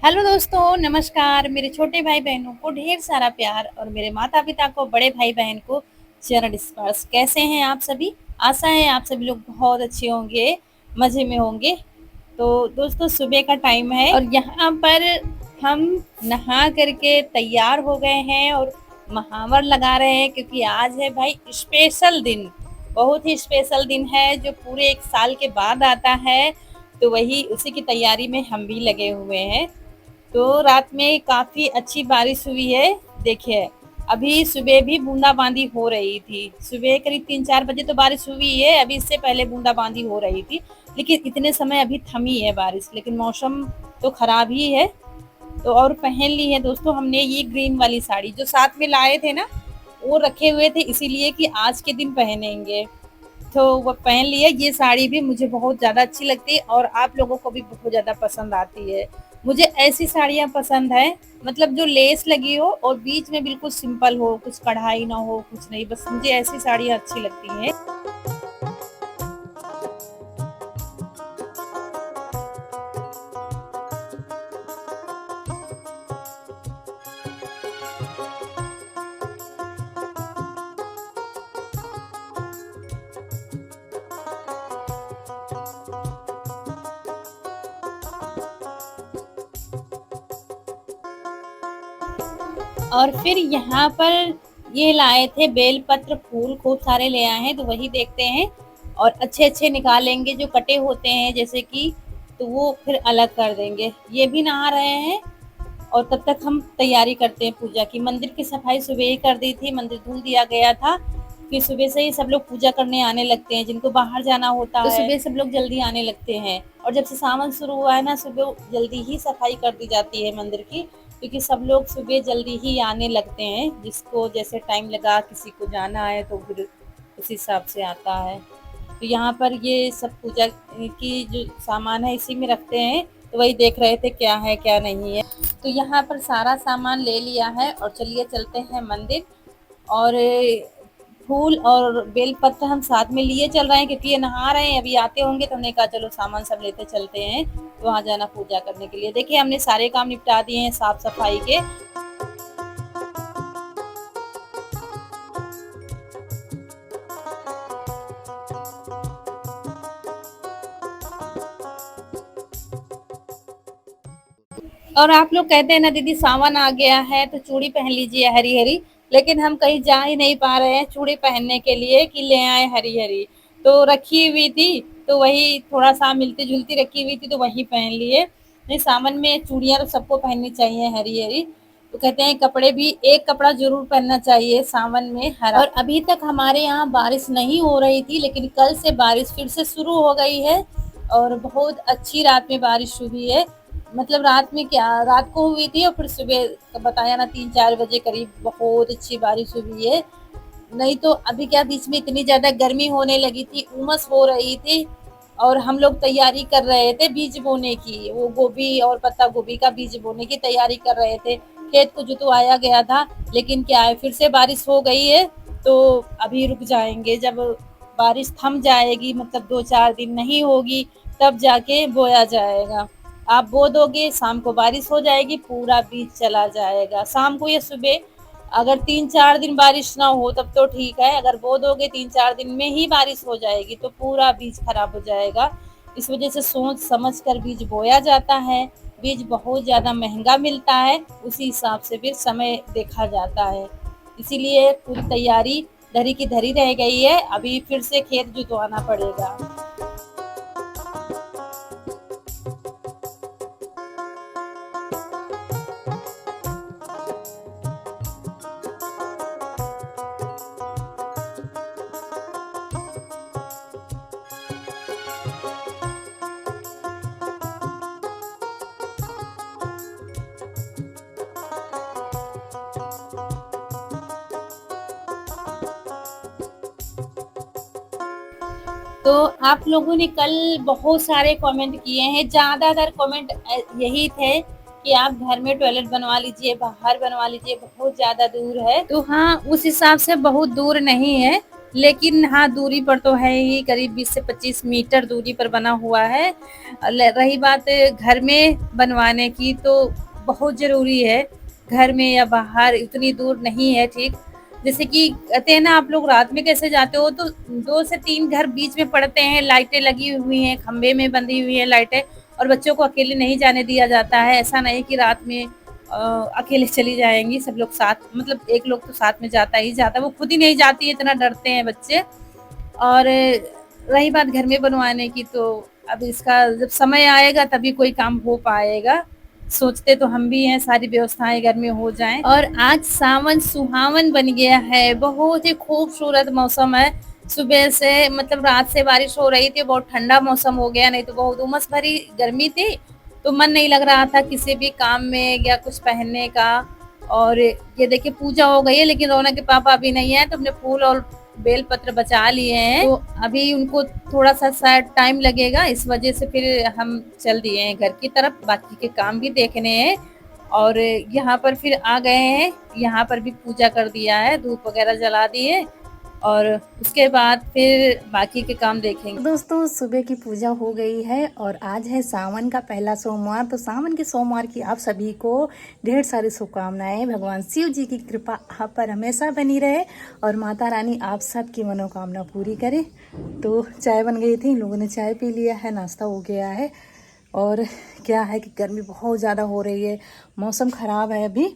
Hello दोस्तों, नमस्कार। मेरे छोटे भाई बहनों को ढेर सारा प्यार और मेरे माता पिता को, बड़े भाई बहन को चरण स्पर्श। कैसे हैं आप सभी? आशा है आप सभी लोग बहुत अच्छे होंगे, मज़े में होंगे। तो दोस्तों, सुबह का टाइम है और यहाँ पर हम नहा करके तैयार हो गए हैं और महावर लगा रहे हैं, क्योंकि आज है भाई स्पेशल दिन। बहुत ही स्पेशल दिन है जो पूरे एक साल के बाद आता है। तो वही उसी की तैयारी में हम भी लगे हुए हैं। तो रात में काफ़ी अच्छी बारिश हुई है। देखिए, अभी सुबह भी बूंदाबांदी हो रही थी। सुबह करीब 3-4 बजे तो बारिश हुई है, अभी इससे पहले बूंदाबांदी हो रही थी। लेकिन इतने समय अभी थमी है बारिश, लेकिन मौसम तो खराब ही है। तो और पहन ली है दोस्तों हमने ये ग्रीन वाली साड़ी, जो साथ में लाए थे ना, वो रखे हुए थे इसीलिए कि आज के दिन पहनेंगे। तो वो पहन ली है। ये साड़ी भी मुझे बहुत ज़्यादा अच्छी लगती है और आप लोगों को भी बहुत ज़्यादा पसंद आती है। मुझे ऐसी साड़ियाँ पसंद है, मतलब जो लेस लगी हो और बीच में बिल्कुल सिंपल हो, कुछ कढ़ाई ना हो, कुछ नहीं, बस मुझे ऐसी साड़ियाँ अच्छी लगती हैं। और फिर यहाँ पर ये लाए थे बेलपत्र फूल, खूब सारे ले आए हैं, तो वही देखते हैं और अच्छे-अच्छे निकालेंगे जो कटे होते हैं जैसे कि, तो वो फिर अलग कर देंगे। ये भी नहा रहे हैं और तब तक हम तैयारी करते हैं पूजा की। मंदिर की सफाई सुबह ही कर दी थी, मंदिर धुल दिया गया था। फिर सुबह से ही सब लोग पूजा करने आने लगते हैं, जिनको बाहर जाना होता है तो सुबह सब लोग जल्दी आने लगते हैं। और जब से सावन शुरू हुआ है ना, सुबह जल्दी ही सफाई कर दी जाती है मंदिर की, क्योंकि सब लोग सुबह जल्दी ही आने लगते हैं। जिसको जैसे टाइम लगा, किसी को जाना है तो फिर उस हिसाब से आता है। तो यहाँ पर ये सब पूजा की जो सामान है इसी में रखते हैं, तो वही देख रहे थे क्या है क्या नहीं है। तो यहाँ पर सारा सामान ले लिया है और चलिए चलते हैं मंदिर। और फूल और बेलपत्र हम साथ में लिए चल रहे हैं, क्योंकि ये नहा रहे हैं, अभी आते होंगे तो हमने कहा चलो सामान सब लेते चलते हैं तो वहाँ जाना पूजा करने के लिए। देखिए, हमने सारे काम निपटा दिए हैं साफ सफाई के। और आप लोग कहते हैं ना दीदी, सावन आ गया है तो चूड़ी पहन लीजिए हरी हरी, लेकिन हम कहीं जा ही नहीं पा रहे हैं चूड़ी पहनने के लिए कि ले आए हरी हरी। तो रखी हुई थी, तो वही थोड़ा सा मिलती जुलती रखी हुई थी तो वही पहन लिए। नहीं, सावन में चूड़ियाँ तो सबको पहननी चाहिए हरी हरी। तो कहते हैं कपड़े भी एक कपड़ा जरूर पहनना चाहिए सावन में हरा। और अभी तक हमारे यहाँ बारिश नहीं हो रही थी, लेकिन कल से बारिश फिर से शुरू हो गई है और बहुत अच्छी रात में बारिश हुई है। मतलब रात में क्या, रात को हुई थी और फिर सुबह बताया ना 3-4 बजे करीब बहुत अच्छी बारिश हुई है। नहीं तो अभी क्या, बीच में इतनी ज्यादा गर्मी होने लगी थी, उमस हो रही थी और हम लोग तैयारी कर रहे थे बीज बोने की, वो गोभी और पत्ता गोभी का बीज बोने की तैयारी कर रहे थे। खेत को जुतवाया गया था, लेकिन क्या है, फिर से बारिश हो गई है। तो अभी रुक जाएंगे, जब बारिश थम जाएगी, मतलब 2-4 दिन नहीं होगी, तब जाके बोया जाएगा। आप बो दोगे, शाम को बारिश हो जाएगी, पूरा बीज चला जाएगा शाम को या सुबह। अगर 3-4 दिन बारिश ना हो तब तो ठीक है, अगर बो दोगे 3-4 दिन में ही बारिश हो जाएगी तो पूरा बीज खराब हो जाएगा। इस वजह से सोच समझ कर बीज बोया जाता है। बीज बहुत ज़्यादा महंगा मिलता है, उसी हिसाब से फिर समय देखा जाता है। इसीलिए पूरी तैयारी धरी की धरी रह गई है, अभी फिर से खेत जुतवाना पड़ेगा। तो आप लोगों ने कल बहुत सारे कमेंट किए हैं, ज़्यादातर कमेंट यही थे कि आप घर में टॉयलेट बनवा लीजिए, बाहर बनवा लीजिए, बहुत ज़्यादा दूर है। तो हाँ, उस हिसाब से बहुत दूर नहीं है, लेकिन हाँ, दूरी पर तो है ही, करीब 20 से 25 मीटर दूरी पर बना हुआ है। रही बात घर में बनवाने की, तो बहुत ज़रूरी है, घर में या बाहर इतनी दूर नहीं है ठीक। जैसे कि कहते हैं ना, आप लोग रात में कैसे जाते हो, तो 2 से 3 घर बीच में पड़ते हैं, लाइटें लगी हुई हैं, खंभे में बंधी हुई हैं लाइटें, और बच्चों को अकेले नहीं जाने दिया जाता है। ऐसा नहीं कि रात में अकेले चली जाएँगी, सब लोग साथ, मतलब एक लोग तो साथ में जाता ही जाता है, वो खुद ही नहीं जाती है, इतना डरते हैं बच्चे। और रही बात घर में बनवाने की, तो अब इसका जब समय आएगा तभी कोई काम हो पाएगा। सोचते तो हम भी हैं सारी व्यवस्थाएँ घर में हो जाएँ। और आज सावन सुहावन बन गया है, बहुत ही खूबसूरत मौसम है। सुबह से मतलब रात से बारिश हो रही थी, बहुत ठंडा मौसम हो गया, नहीं तो बहुत उमस भरी गर्मी थी, तो मन नहीं लग रहा था किसी भी काम में या कुछ पहनने का। और ये देखिए पूजा हो गई है, लेकिन रौनक के पापा अभी नहीं है, तो हमने फूल और बेल पत्र बचा लिए हैं, तो अभी उनको थोड़ा सा शायद टाइम लगेगा, इस वजह से फिर हम चल दिए हैं घर की तरफ, बाकी के काम भी देखने हैं। और यहाँ पर फिर आ गए हैं, यहाँ पर भी पूजा कर दिया है, धूप वगैरह जला दिए, और उसके बाद फिर बाकी के काम देखेंगे। दोस्तों सुबह की पूजा हो गई है और आज है सावन का पहला सोमवार। तो सावन के सोमवार की आप सभी को ढेर सारी शुभकामनाएं। भगवान शिव जी की कृपा आप पर हमेशा बनी रहे और माता रानी आप सबकी मनोकामना पूरी करे। तो चाय बन गई थी, लोगों ने चाय पी लिया है, नाश्ता हो गया है। और क्या है कि गर्मी बहुत ज़्यादा हो रही है, मौसम ख़राब है अभी,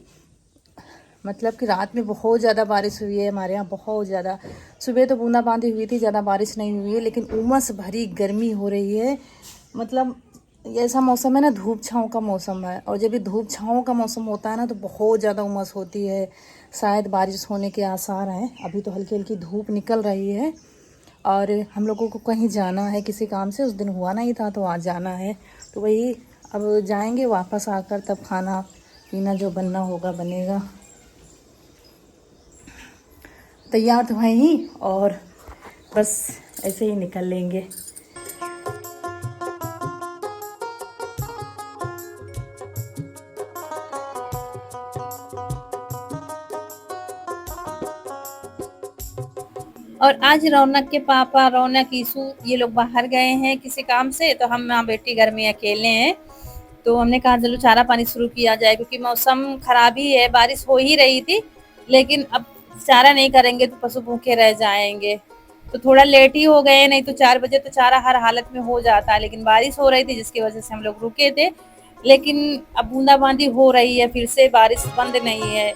मतलब कि रात में बहुत ज़्यादा बारिश हुई है हमारे यहाँ, बहुत ज़्यादा। सुबह तो बूंदाबांदी हुई थी, ज़्यादा बारिश नहीं हुई है, लेकिन उमस भरी गर्मी हो रही है। मतलब ऐसा मौसम है ना, धूप छाँव का मौसम है, और जब ये धूप छाँव का मौसम होता है ना तो बहुत ज़्यादा उमस होती है। शायद बारिश होने के आसार हैं, अभी तो हल्की हल्की धूप निकल रही है। और हम लोगों को कहीं जाना है किसी काम से, उस दिन हुआ नहीं था तो आज जाना है, तो वही अब जाएंगे, वापस आकर तब खाना पीना जो बनना होगा बनेगा। तैयार तो हैं ही, और बस ऐसे ही निकल लेंगे। और आज रौनक के पापा, रौनक, ईशु, ये लोग बाहर गए हैं किसी काम से, तो हम माँ बेटी घर में अकेले हैं। तो हमने कहा चलो चारा पानी शुरू किया जाए, क्योंकि मौसम खराब ही है, बारिश हो ही रही थी, लेकिन अब चारा नहीं करेंगे तो पशु भूखे रह जाएंगे। तो थोड़ा लेट ही हो गए, नहीं तो 4 बजे तो चारा हर हालत में हो जाता, लेकिन बारिश हो रही थी जिसकी वजह से हम लोग रुके थे। लेकिन अब बूंदाबांदी हो रही है, फिर से बारिश बंद नहीं है।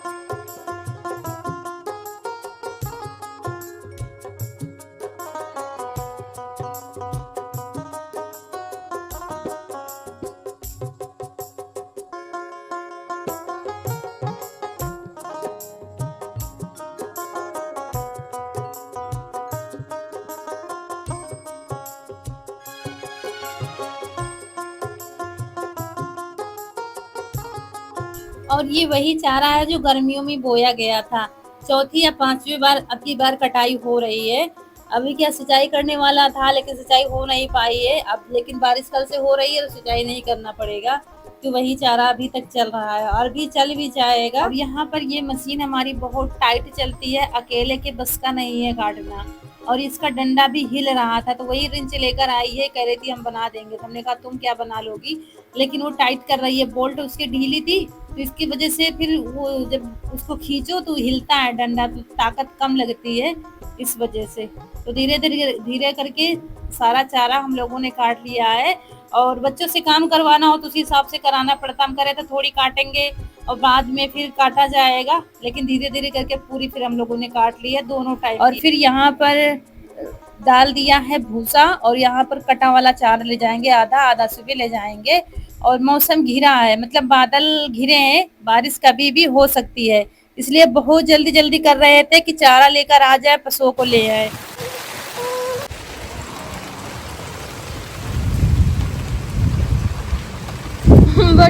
और ये वही चारा है जो गर्मियों में बोया गया था, चौथी या पांचवी बार अब की बार कटाई हो रही है। अभी क्या सिंचाई करने वाला था, लेकिन सिंचाई हो नहीं पाई है अब, लेकिन बारिश कल से हो रही है तो सिंचाई नहीं करना पड़ेगा, तो वही चारा अभी तक चल रहा है और भी चल भी जाएगा। और यहाँ पर ये मशीन हमारी बहुत टाइट चलती है, अकेले के बस का नहीं है काटना, और इसका डंडा भी हिल रहा था, तो वही रिंच लेकर आई है, कह रही थी हम बना देंगे, तो हमने कहा तुम क्या बना लोगी, लेकिन वो टाइट कर रही है, बोल्ट उसकी ढीली थी, तो इसकी वजह से फिर वो जब उसको खींचो तो हिलता है डंडा, तो ताकत कम लगती है इस वजह से। तो धीरे धीरे धीरे करके सारा चारा हम लोगों ने काट लिया है, और बच्चों से काम करवाना हो तो उसी हिसाब से कराना पड़ता, हम करे तो थोड़ी काटेंगे और बाद में फिर काटा जाएगा, लेकिन धीरे धीरे करके पूरी फिर हम लोगों ने काट ली है दोनों टाइम। और फिर यहाँ पर डाल दिया है भूसा, और यहाँ पर कटा वाला चारा ले जाएंगे, आधा आधा सुबह ले जाएंगे। और मौसम घिरा है, मतलब बादल घिरे हैं, बारिश कभी भी हो सकती है, इसलिए बहुत जल्दी जल्दी कर रहे थे कि चारा लेकर आ जाए, पशुओं को ले आए।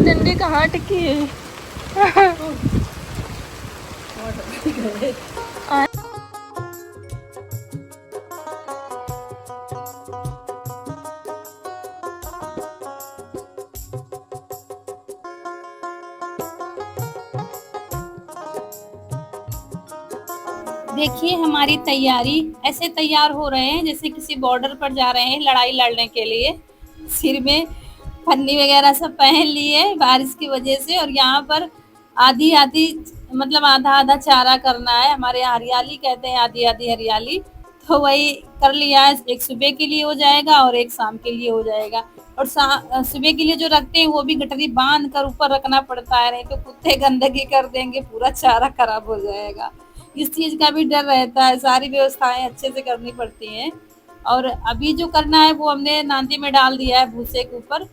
डंडी कहाँ टिकी है? देखिए हमारी तैयारी ऐसे तैयार हो रहे हैं जैसे किसी बॉर्डर पर जा रहे हैं लड़ाई लड़ने के लिए। सिर में पन्नी वगैरह सब पहन लिए बारिश की वजह से, और यहाँ पर आधी आधी मतलब आधा आधा चारा करना है। हमारे यहाँ हरियाली कहते हैं, आधी आधी हरियाली। तो वही कर लिया है, एक सुबह के लिए हो जाएगा और एक शाम के लिए हो जाएगा। और सुबह के लिए जो रखते हैं वो भी गठरी बांध कर ऊपर रखना पड़ता है, नहीं तो कुत्ते गंदगी कर देंगे, पूरा चारा खराब हो जाएगा। इस चीज का भी डर रहता है, सारी व्यवस्थाएं अच्छे से करनी पड़ती हैं। और अभी जो करना है वो हमने नांदी में डाल दिया है भूसे के ऊपर।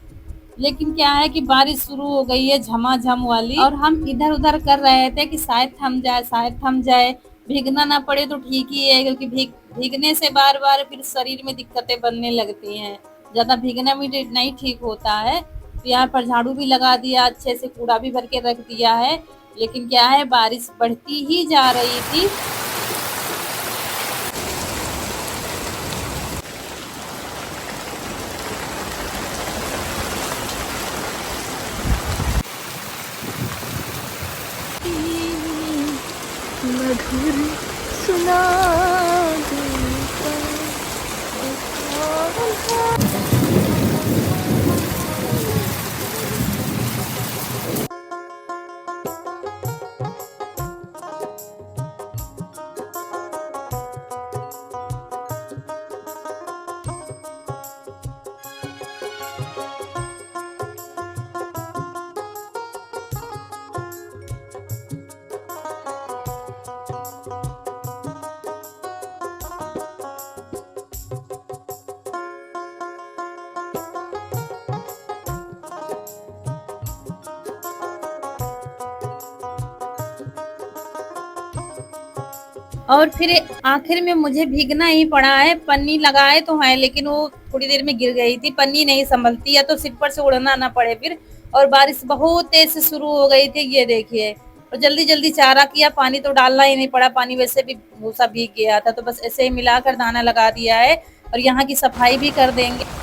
लेकिन क्या है कि बारिश शुरू हो गई है झमाझम वाली, और हम इधर उधर कर रहे थे कि शायद थम जाए, शायद थम जाए, भीगना ना पड़े तो ठीक ही है, क्योंकि भीगने से बार बार फिर शरीर में दिक्कतें बनने लगती हैं। ज्यादा भीगना भी नहीं ठीक होता है। तो यहाँ पर झाड़ू भी लगा दिया, अच्छे से कूड़ा भी भर के रख दिया है। लेकिन क्या है, बारिश बढ़ती ही जा रही थी। मधुर सुना और फिर आखिर में मुझे भीगना ही पड़ा है। पन्नी लगाए तो है लेकिन वो थोड़ी देर में गिर गई थी, पन्नी नहीं संभलती, या तो सिर पर से उड़ना ना पड़े फिर। और बारिश बहुत तेज से शुरू हो गई थी, ये देखिए। और जल्दी जल्दी चारा किया, पानी तो डालना ही नहीं पड़ा, पानी वैसे भी भूसा भीग गया था, तो बस ऐसे ही मिलाकर दाना लगा दिया है। और यहाँ की सफाई भी कर देंगे।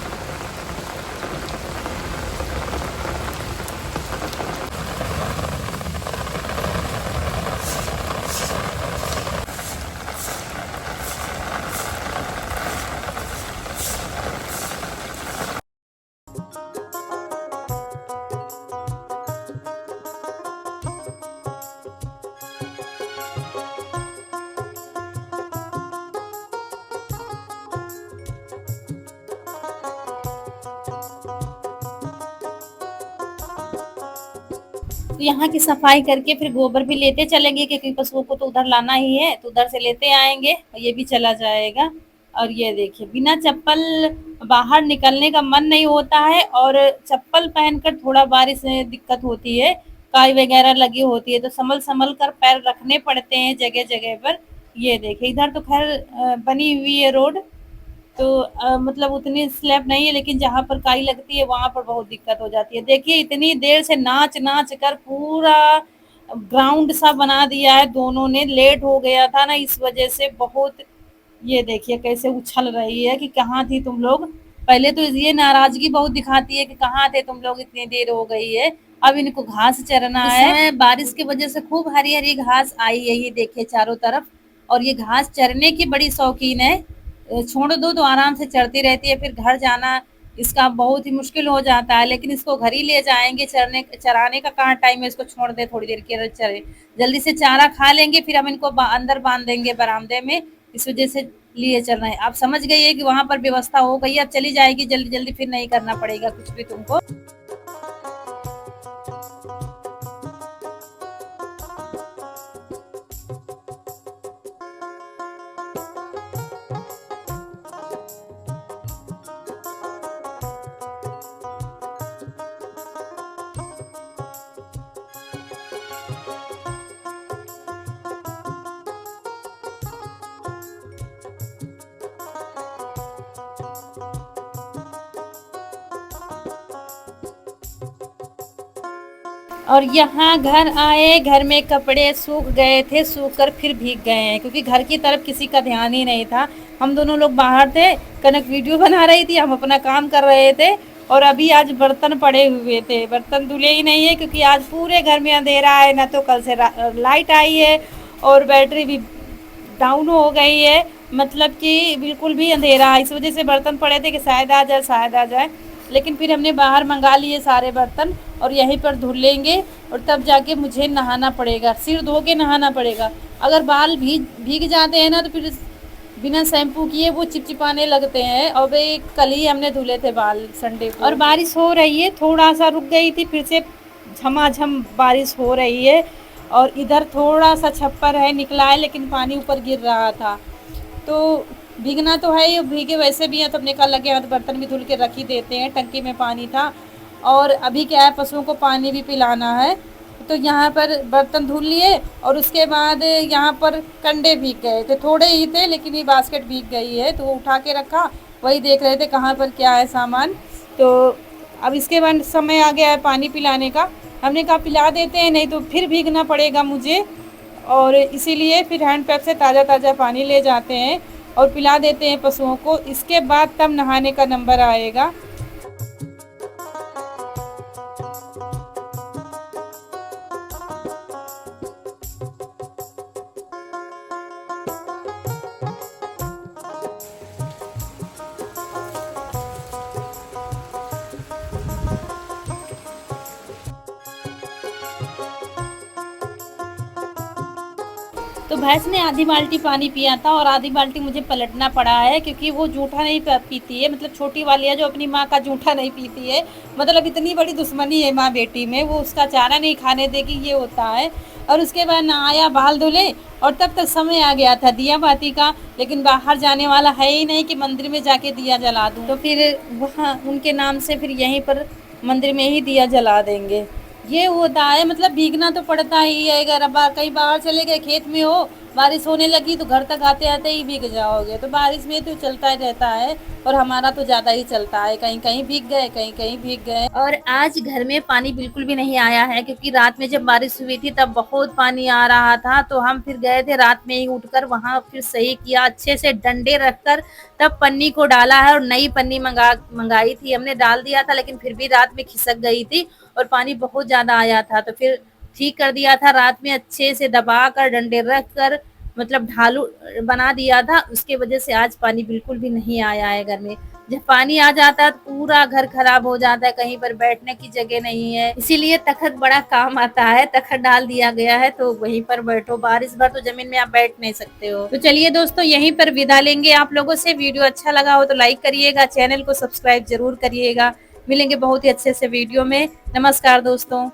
तो यहाँ की सफाई करके फिर गोबर भी लेते चलेंगे, क्योंकि पशुओं को तो उधर लाना ही है, तो उधर से लेते आएंगे और ये भी चला जाएगा। और ये देखिए, बिना चप्पल बाहर निकलने का मन नहीं होता है, और चप्पल पहनकर थोड़ा बारिश में दिक्कत होती है, काई वगैरह लगी होती है, तो संभल संभल कर पैर रखने पड़ते हैं जगह जगह पर। ये देखिए, इधर तो खैर बनी हुई है रोड, तो मतलब उतनी स्लैब नहीं है, लेकिन जहाँ पर काई लगती है वहां पर बहुत दिक्कत हो जाती है। देखिए, इतनी देर से नाच नाच कर पूरा ग्राउंड सा बना दिया है दोनों ने। लेट हो गया था ना, इस वजह से बहुत। ये देखिए कैसे उछल रही है कि कहाँ थी तुम लोग। पहले तो ये नाराजगी बहुत दिखाती है कि कहाँ थे तुम लोग, इतनी देर हो गई है। अब इनको घास चरना है। इस समय बारिश की वजह से खूब हरी हरी घास आई है, ये देखिए चारों तरफ। और ये घास चरने की बड़ी शौकीन है, छोड़ दो तो आराम से चढ़ती रहती है, फिर घर जाना इसका बहुत ही मुश्किल हो जाता है। लेकिन इसको घर ही ले जाएंगे, चराने का कहाँ टाइम है, इसको छोड़ दे थोड़ी देर के लिए चरे। जल्दी से चारा खा लेंगे, फिर हम इनको अंदर बांध देंगे बरामदे में। इस वजह से लिए चल रहे हैं। आप समझ गई है कि वहां पर व्यवस्था हो गई है, अब चली जाएगी जल्दी जल्दी, फिर नहीं करना पड़ेगा कुछ भी तुमको। और यहाँ घर आए, घर में कपड़े सूख गए थे, सूख कर फिर भीग गए हैं, क्योंकि घर की तरफ किसी का ध्यान ही नहीं था। हम दोनों लोग बाहर थे, कनक वीडियो बना रही थी, हम अपना काम कर रहे थे। और अभी आज बर्तन पड़े हुए थे, बर्तन धुले ही नहीं है, क्योंकि आज पूरे घर में अंधेरा है, ना तो कल से लाइट आई है, और बैटरी भी डाउन हो गई है, मतलब कि बिल्कुल भी अंधेरा है। इस वजह से बर्तन पड़े थे कि शायद आ जाए, शायद आ जाए, लेकिन फिर हमने बाहर मंगा लिए सारे बर्तन और यहीं पर धुल लेंगे और तब जाके मुझे नहाना पड़ेगा, सिर धो के नहाना पड़ेगा। अगर बाल भीग जाते हैं ना तो फिर बिना शैम्पू किए वो चिपचिपाने लगते हैं। और भाई कल ही हमने धुले थे बाल संडे को। और बारिश हो रही है, थोड़ा सा रुक गई थी, फिर से झमाझम बारिश हो रही है। और इधर थोड़ा सा छप्पर है, निकला है, लेकिन पानी ऊपर गिर रहा था। तो भीगना तो है ही, भीगे वैसे भी हैं तो हमने कहा लगे हाथ बर्तन भी धुल के रख ही देते हैं। टंकी में पानी था और अभी क्या है, पशुओं को पानी भी पिलाना है। तो यहाँ पर बर्तन धुल लिए और उसके बाद यहाँ पर कंडे भीग गए थे, थोड़े ही थे लेकिन ये बास्केट भीग गई है तो वो उठा के रखा, वही देख रहे थे कहाँ पर क्या है सामान। तो अब इसके बाद समय आ गया है पानी पिलाने का। हमने कहा पिला देते हैं, नहीं तो फिर भीगना पड़ेगा मुझे, और इसीलिए फिर हैंड पैप से ताज़ा ताज़ा पानी ले जाते हैं और पिला देते हैं पशुओं को। इसके बाद तब नहाने का नंबर आएगा। तो भैंस ने आधी बाल्टी पानी पिया था और आधी बाल्टी मुझे पलटना पड़ा है, क्योंकि वो जूठा नहीं पीती है, मतलब छोटी वाली है जो अपनी माँ का जूठा नहीं पीती है। मतलब इतनी बड़ी दुश्मनी है माँ बेटी में, वो उसका चारा नहीं खाने देगी, ये होता है। और उसके बाद नहाया, बाल धुले और तब तक समय आ गया था दिया बाती का, लेकिन बाहर जाने वाला है ही नहीं कि मंदिर में जाके दिया जला दूँ। तो फिर वहाँ उनके नाम से फिर यहीं पर मंदिर में ही दिया जला देंगे। ये होता है, मतलब भीगना तो पड़ता ही है। अगर अब कहीं बाहर चले गए, खेत में हो, बारिश होने लगी तो घर तक आते आते ही भीग जाओगे। तो बारिश में तो चलता ही रहता है और हमारा तो ज़्यादा ही चलता है, कहीं कहीं भीग गए, कहीं कहीं भीग गए। और आज घर में पानी बिल्कुल भी नहीं आया है, क्योंकि रात में जब बारिश हुई थी तब बहुत पानी आ रहा था। तो हम फिर गए थे रात में ही उठकर, वहाँ फिर सही किया, अच्छे से डंडे रखकर तब पन्नी को डाला है। और नई पन्नी मंगाई थी हमने, डाल दिया था, लेकिन फिर भी रात में खिसक गई थी और पानी बहुत ज्यादा आया था। तो फिर ठीक कर दिया था रात में, अच्छे से दबा कर डंडे रख कर, मतलब ढालू बना दिया था। उसके वजह से आज पानी बिल्कुल भी नहीं आया है घर में। जब पानी आ जाता है तो पूरा घर खराब हो जाता है, कहीं पर बैठने की जगह नहीं है। इसीलिए तखत बड़ा काम आता है, तखत डाल दिया गया है तो वहीं पर बैठो। बारिश भर तो जमीन में आप बैठ नहीं सकते हो। तो चलिए दोस्तों, यहीं पर विदा लेंगे आप लोगों से। वीडियो अच्छा लगा हो तो लाइक करिएगा, चैनल को सब्सक्राइब जरूर करिएगा। मिलेंगे बहुत ही अच्छे से वीडियो में। नमस्कार दोस्तों।